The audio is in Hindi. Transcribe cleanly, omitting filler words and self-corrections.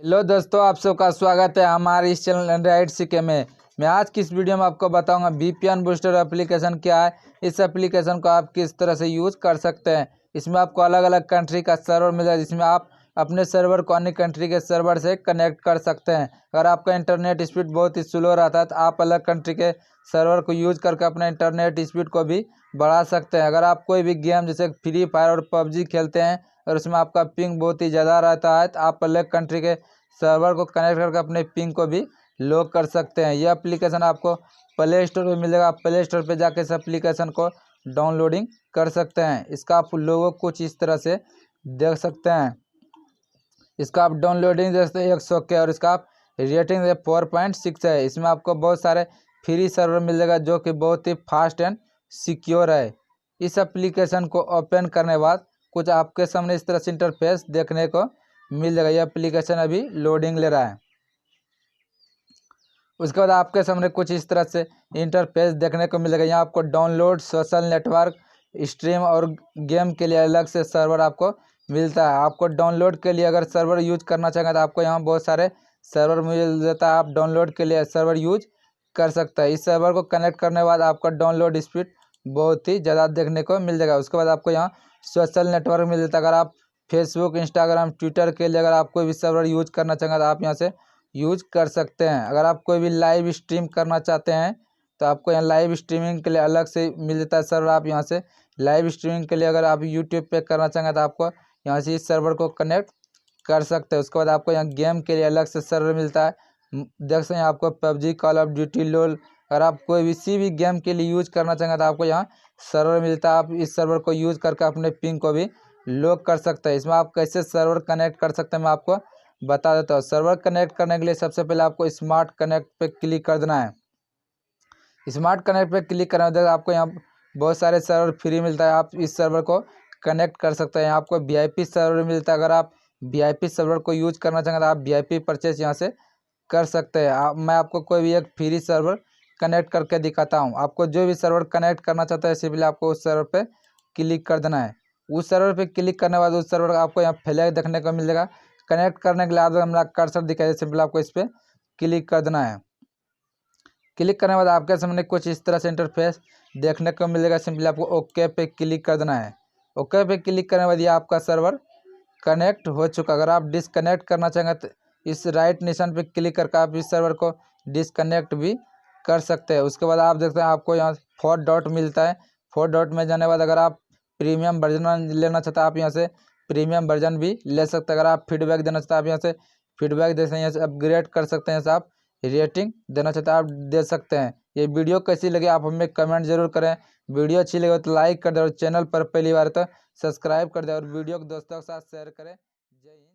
हेलो दोस्तों, आप सबका स्वागत है हमारे इस चैनल एंड्रॉइड शिखे में। मैं आज की इस वीडियो में आपको बताऊंगा वीपीएन बूस्टर एप्लीकेशन क्या है। इस एप्लीकेशन को आप किस तरह से यूज़ कर सकते हैं। इसमें आपको अलग अलग कंट्री का सर्वर मिलेगा, जिसमें आप अपने सर्वर को अन्य कंट्री के सर्वर से कनेक्ट कर सकते हैं। अगर आपका इंटरनेट स्पीड बहुत ही स्लो रहता है तो आप अलग कंट्री के सर्वर को यूज़ करके अपने इंटरनेट स्पीड को भी बढ़ा सकते हैं। अगर आप कोई भी गेम जैसे फ्री फायर और पबजी खेलते हैं और उसमें आपका पिंग बहुत ही ज़्यादा रहता है तो आप अलग कंट्री के सर्वर को कनेक्ट करके अपने पिंग को भी लो कर सकते हैं। यह एप्लीकेशन आपको प्ले स्टोर पर मिलेगा। आप प्ले स्टोर पर जाकर इस एप्लीकेशन को डाउनलोडिंग कर सकते हैं। इसका आप लोगों कुछ इस तरह से देख सकते हैं। इसका आप डाउनलोडिंग देखते हैं 100 के और इसका आप रेटिंग 4.6 है। इसमें आपको बहुत सारे फ्री सर्वर मिल जाएगा जो कि बहुत ही फास्ट एंड सिक्योर है। इस एप्लीकेशन को ओपन करने के बाद कुछ आपके सामने इस तरह से इंटरफेस देखने को मिल जाएगा। यह एप्लीकेशन अभी लोडिंग ले रहा है। उसके बाद आपके सामने कुछ इस तरह से इंटरफेस देखने को मिलेगा। यहाँ आपको डाउनलोड, सोशल नेटवर्क, स्ट्रीम और गेम के लिए अलग से सर्वर आपको मिलता है। आपको डाउनलोड के लिए अगर सर्वर यूज करना चाहेंगे तो आपको यहाँ बहुत सारे सर्वर मिल जाता है। आप डाउनलोड के लिए सर्वर यूज कर सकते हैं। इस सर्वर को कनेक्ट करने के बाद आपका डाउनलोड स्पीड बहुत ही ज़्यादा देखने को मिल जाएगा। उसके बाद आपको यहाँ सोशल नेटवर्क मिल जाता है। अगर आप फेसबुक, इंस्टाग्राम, ट्विटर के लिए अगर आप कोई भी सर्वर यूज करना चाहेंगे तो आप यहाँ से यूज कर सकते हैं। अगर आप कोई भी लाइव स्ट्रीम करना चाहते हैं तो आपको यहाँ लाइव स्ट्रीमिंग के लिए अलग से मिल जाता है सर्वर। आप यहाँ से लाइव स्ट्रीमिंग के लिए अगर आप यूट्यूब पे करना चाहेंगे तो आपको यहाँ से इस सर्वर को कनेक्ट कर सकते हैं। उसके बाद आपको यहाँ गेम के लिए अलग से सर्वर मिलता है। देख सकते हैं आपको पबजी, कॉल ऑफ ड्यूटी, लोल, अगर आप कोई किसी भी गेम के लिए यूज करना चाहेंगे तो आपको यहाँ सर्वर मिलता है। आप इस सर्वर को यूज करके अपने पिंग को भी लॉक कर सकते हैं। इसमें आप कैसे सर्वर कनेक्ट कर सकते हैं मैं आपको बता देता हूँ। सर्वर कनेक्ट करने के लिए सबसे पहले आपको स्मार्ट कनेक्ट पे क्लिक कर देना है। स्मार्ट कनेक्ट पे क्लिक करने के बाद आपको यहाँ बहुत सारे सर्वर फ्री मिलता है। आप इस सर्वर को कनेक्ट कर सकते हैं। आपको वीआईपी सर्वर मिलता है। अगर आप वीआईपी सर्वर को यूज करना चाहेंगे तो आप वीआईपी परचेज यहाँ से कर सकते हैं। मैं आपको कोई भी एक फ्री सर्वर कनेक्ट करके दिखाता हूँ। आपको जो भी सर्वर कनेक्ट करना चाहता है सिंपली आपको उस सर्वर पे क्लिक कर देना है। उस सर्वर पे क्लिक करने के बाद उस सर्वर का आपको यहाँ फ्लैग देखने को मिल जाएगा। कनेक्ट करने के लिए आप हमारा कर्सर दिखाई सिंपल आपको इस पर क्लिक कर देना है। क्लिक करने के बाद आपके सामने कुछ इस तरह से इंटरफेस देखने को मिलेगा। सिंपली आपको ओके पे क्लिक कर देना है। ओके पे क्लिक करने के बाद ये आपका सर्वर कनेक्ट हो चुका। अगर आप डिसकनेक्ट करना चाहेंगे तो इस राइट निशान पे क्लिक करके आप इस सर्वर को डिसकनेक्ट भी कर सकते हैं। उसके बाद आप देखते हैं आपको यहाँ 4 डॉट मिलता है। 4 डॉट में जाने के बाद अगर आप प्रीमियम वर्जन लेना चाहते हैं आप यहाँ से प्रीमियम वर्जन भी ले सकते हैं। अगर आप फीडबैक देना चाहते हैं आप यहाँ से फीडबैक दे सकते हैं। यहाँ से अपग्रेड कर सकते हैं। यहाँ से आप रेटिंग देना चाहते हैं आप दे सकते हैं। ये वीडियो कैसी लगी आप हमें कमेंट जरूर करें। वीडियो अच्छी लगे तो लाइक कर दें और चैनल पर पहली बार तो सब्सक्राइब कर दें और वीडियो को दोस्तों के साथ शेयर करें। जय हिंद।